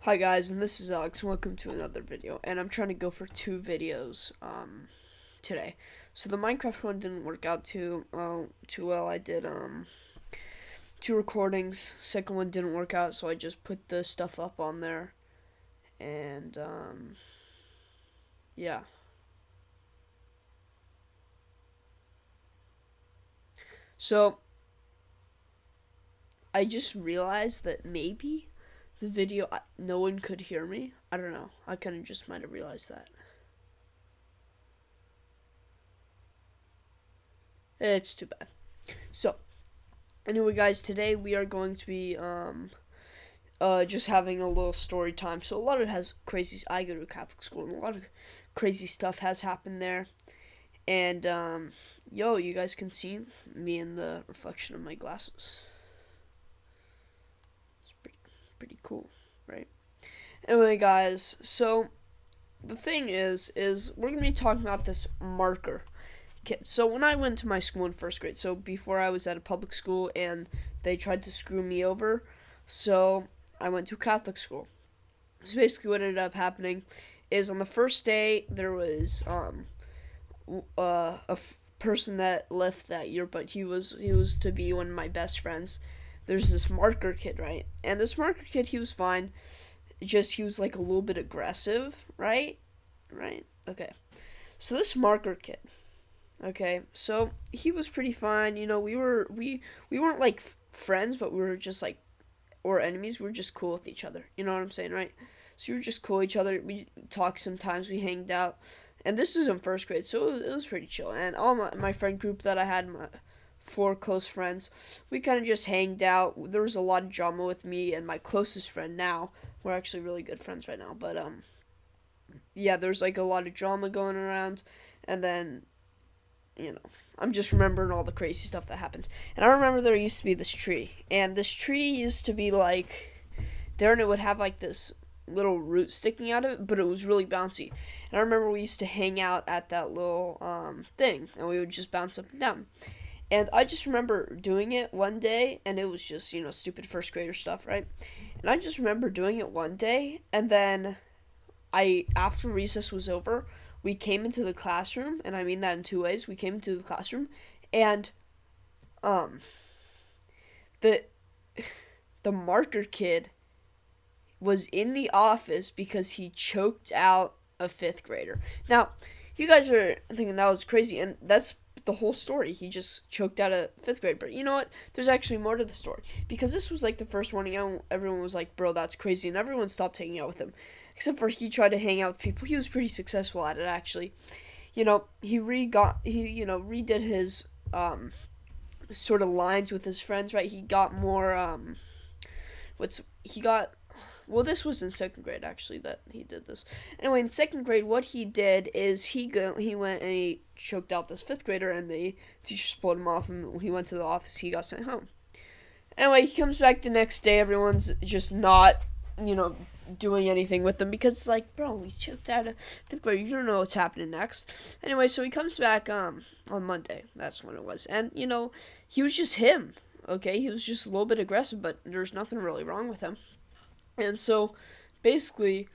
Hi guys, and this is Alex. Welcome to another video. And I'm trying to go for two videos today. So the Minecraft one didn't work out too well. I did two recordings. Second one didn't work out, so I just put the stuff up on there. And yeah. So I just realized that maybe the video no one could hear me. I don't know. I kind of just might have realized that. It's too bad. So anyway, guys, today we are going to be just having a little story time. So a lot of it has crazy. I go to a Catholic school, and a lot of crazy stuff has happened there. And yo, you guys can see me in the reflection of my glasses. It's pretty cool, right? Anyway, guys, so the thing is we're gonna be talking about this marker kid. So when I went to my school in first grade, so before I was at a public school and they tried to screw me over, so I went to a Catholic school. So basically, what ended up happening is on the first day there was person that left that year, but he was to be one of my best friends. There's this marker kid, right? And this marker kid, he was fine. Just he was like a little bit aggressive, right? Right. Okay. So this marker kid, okay, so he was pretty fine. You know, we weren't like friends, but we were just like or enemies. We were just cool with each other. You know what I'm saying, right? So we were just cool with each other. We talked sometimes. We hanged out, and this was in first grade, so it was pretty chill. And all my friend group that I had, my four close friends, we kind of just hanged out. There was a lot of drama with me and my closest friend. Now we're actually really good friends right now, but yeah, there's like a lot of drama going around, and then I'm just remembering all the crazy stuff that happened. And I remember there used to be this tree, and this tree used to be like there, and it would have like this little root sticking out of it, but it was really bouncy. And I remember we used to hang out at that little thing, and we would just bounce up and down. And I just remember doing it one day, and it was just stupid first grader stuff, right? And I just remember doing it one day, and then after recess was over, we came into the classroom, and I mean that in two ways. We came into the classroom, and um, the the marker kid was in the office because he choked out a fifth grader. Now, you guys are thinking that was crazy, and that's the whole story. He just choked out a fifth grader. But you know what? There's actually more to the story because this was like the first one. Everyone was like, "Bro, that's crazy," and everyone stopped hanging out with him, except for he tried to hang out with people. He was pretty successful at it, actually. He redid his sort of lines with his friends, right? He got more what's he got well, this was in second grade actually that he did this. Anyway, in second grade, what he did is he went and he choked out this fifth grader, and the teacher pulled him off, and he went to the office. He got sent home. Anyway, he comes back the next day. Everyone's just not, doing anything with him because it's like, bro, we choked out a fifth grader. You don't know what's happening next. Anyway, so he comes back on Monday. That's when it was, and he was just him. Okay, he was just a little bit aggressive, but there's nothing really wrong with him. And so, basically,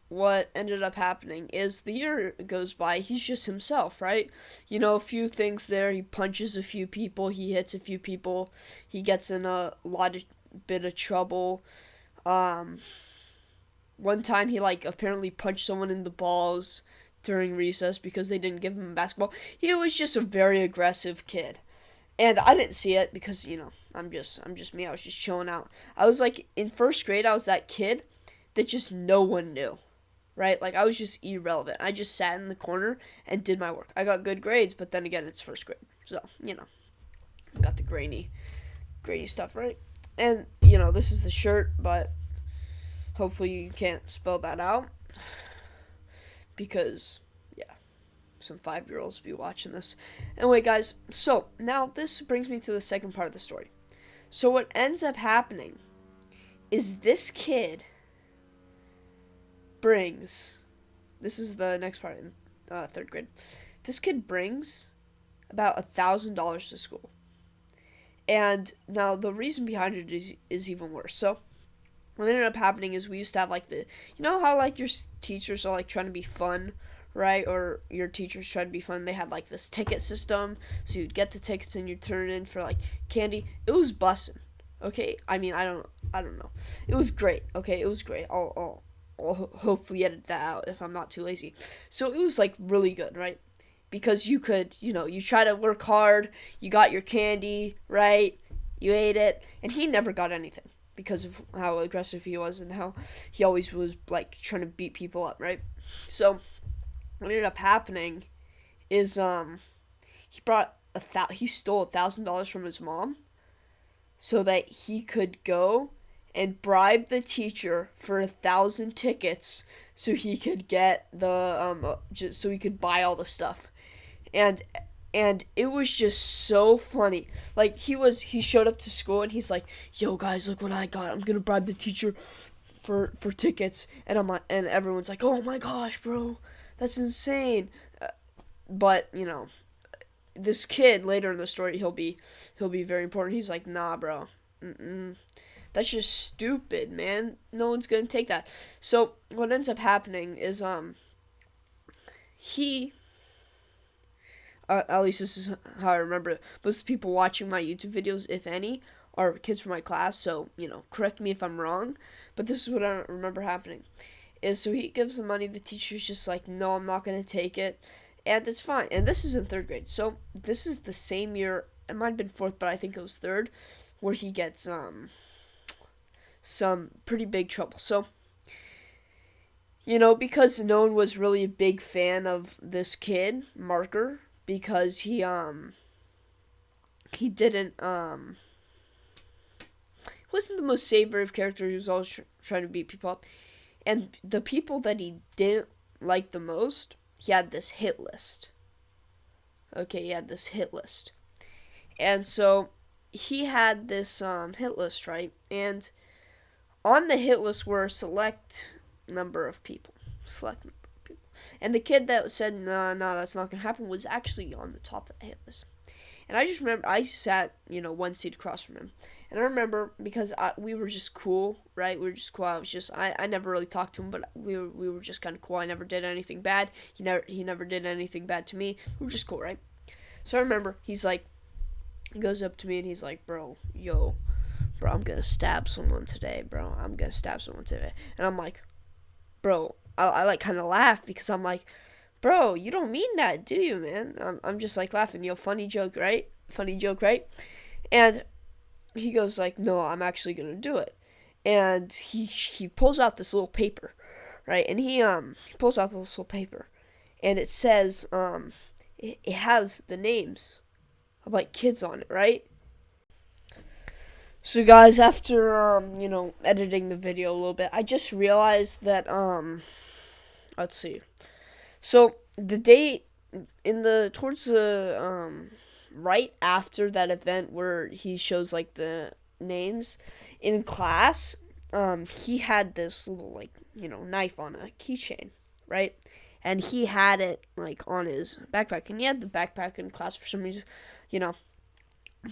what ended up happening is the year goes by, he's just himself, right? A few things there. He punches a few people, he hits a few people, he gets in a lot of bit of trouble. Um, One time he like apparently punched someone in the balls during recess because they didn't give him a basketball. He was just a very aggressive kid. And I didn't see it because, I'm just me. I was just chilling out. I was like in first grade, I was that kid that just no one knew. Right? Like I was just irrelevant. I just sat in the corner and did my work. I got good grades, but then again, it's first grade. So, got the grainy stuff, right? And, this is the shirt, but hopefully you can't spell that out because yeah, some 5-year-olds be watching this. Anyway, guys, so now this brings me to the second part of the story. So what ends up happening is this kid brings. This is the next part in third grade. This kid brings about $1,000 to school, and now the reason behind it is even worse. So what ended up happening is we used to have like how like your teachers are like trying to be fun, right? Or your teachers try to be fun. They had like this ticket system, so you'd get the tickets and you'd turn it in for like candy. It was bussin'. Okay, I mean I don't know. It was great. Okay, it was great. I'll hopefully edit that out if I'm not too lazy. So it was like really good, right? Because you could, you try to work hard, you got your candy, right? You ate it, and he never got anything because of how aggressive he was and how he always was like trying to beat people up, right? So what ended up happening is he stole $1,000 from his mom so that he could go and bribe the teacher for 1,000 tickets so he could get so he could buy all the stuff. And it was just so funny. Like he showed up to school and he's like, "Yo guys, look what I got. I'm going to bribe the teacher for tickets." And I'm like, and everyone's like, "Oh my gosh, bro. That's insane." But, this kid later in the story, he'll be very important. He's like, "Nah, bro. That's just stupid, man. No one's going to take that." So, what ends up happening is he at least this is how I remember it. Most of the people watching my YouTube videos, if any, are kids from my class. So, correct me if I'm wrong. But this is what I remember happening. So he gives the money. The teacher's just like, "No, I'm not going to take it." And it's fine. And this is in third grade. So this is the same year. It might have been fourth, but I think it was third. Where he gets some pretty big trouble. So, because no one was really a big fan of this kid, Marker, because he didn't wasn't the most savory of character. He was always trying to beat people up, and the people that he didn't like the most, he had this hit list. Okay, he had this hit list, and so he had this hit list, right? And on the hit list were a select number of people. And the kid that said, no, that's not going to happen, was actually on the top of the hit list. And I just remember, I sat, one seat across from him. And I remember, because we were just cool, right? We were just cool. I never really talked to him, but we were just kind of cool. I never did anything bad. He never did anything bad to me. We were just cool, right? So I remember, he goes up to me and he's like, bro, I'm going to stab someone today, bro. I'm going to stab someone today. And I'm like, bro, I like kind of laugh because I'm like, bro, you don't mean that, do you, man? I'm just like laughing, funny joke, right? Funny joke, right? And he goes like, no, I'm actually gonna do it. And he pulls out this little paper, right? And he pulls out this little paper, and it says it has the names of like kids on it, right? So guys, after editing the video a little bit, I just realized that let's see. So the day towards the right after that event where he shows like the names in class, he had this little like knife on a keychain, right? And he had it like on his backpack, and he had the backpack in class for some reason,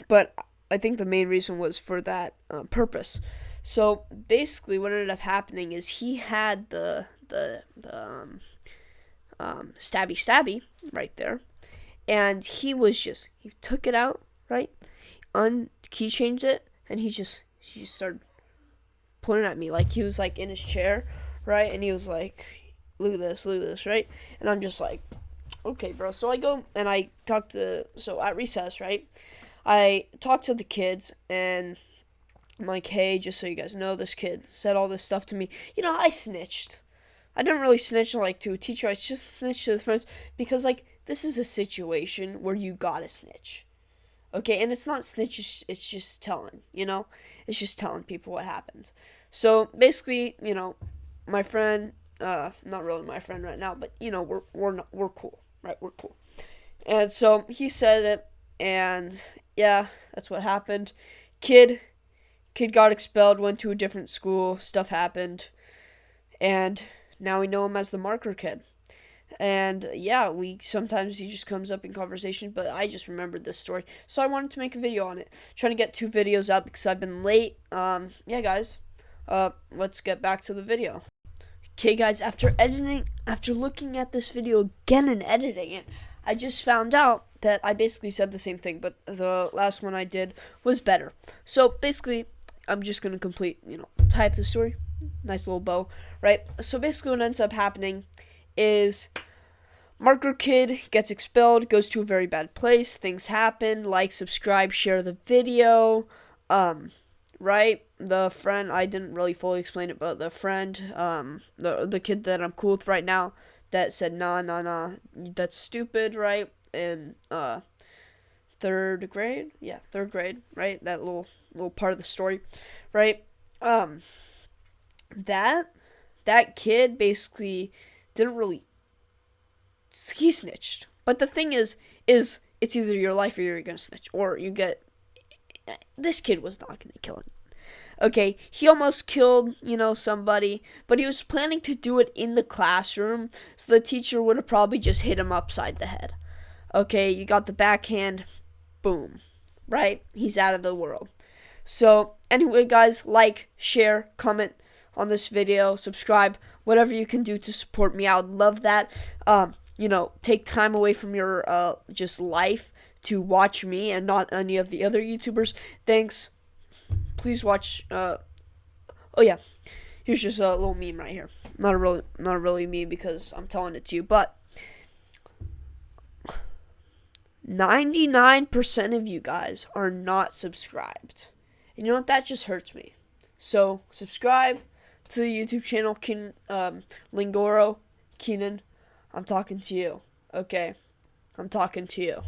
but I think the main reason was for that purpose. So basically, what ended up happening is he had the stabby right there, and he took it out, right, key changed it, and he just started pointing at me like he was like in his chair, right, and he was like, look at this, right, and I'm just like, okay, bro. So I go and I talk so at recess, right, I talked to the kids, and I'm like, hey, just so you guys know, this kid said all this stuff to me. I snitched. I didn't really snitch like to a teacher. I just snitched to the friends because like this is a situation where you gotta snitch. Okay, and it's not snitch, it's just telling, It's just telling people what happened. So basically, my friend, not really my friend right now, but we're cool, right? We're cool. And so he said it, and yeah, that's what happened. Kid got expelled, went to a different school, stuff happened, and now we know him as the Marker Kid. And yeah, sometimes he just comes up in conversation, but I just remembered this story, so I wanted to make a video on it. Trying to get 2 videos out because I've been late. Yeah, guys, let's get back to the video. Okay, guys, after looking at this video again and editing it, I just found out that I basically said the same thing, but the last one I did was better. So basically, I'm just gonna type the story. Nice little bow, right? So basically, what ends up happening is Marker Kid gets expelled, goes to a very bad place. Things happen. Like, subscribe, share the video. Right? The friend, I didn't really fully explain it, but the friend, the kid that I'm cool with right now, that said, nah, that's stupid, right? In, third grade? Yeah, third grade, right? That little part of the story, right? That kid basically didn't really, he snitched. But the thing is it's either your life or you're gonna snitch, or you get, this kid was not gonna kill him. Okay, he almost killed, somebody, but he was planning to do it in the classroom, so the teacher would have probably just hit him upside the head. Okay, you got the backhand, boom, right? He's out of the world. So, anyway, guys, like, share, comment on this video, subscribe, whatever you can do to support me. I would love that. Take time away from your, just life to watch me and not any of the other YouTubers. Thanks. Please watch, oh yeah, here's just a little meme right here. Not a really meme because I'm telling it to you, but 99% of you guys are not subscribed. And you know what? That just hurts me. So, subscribe to the YouTube channel, Lingoro, Keenan. I'm talking to you, okay? I'm talking to you.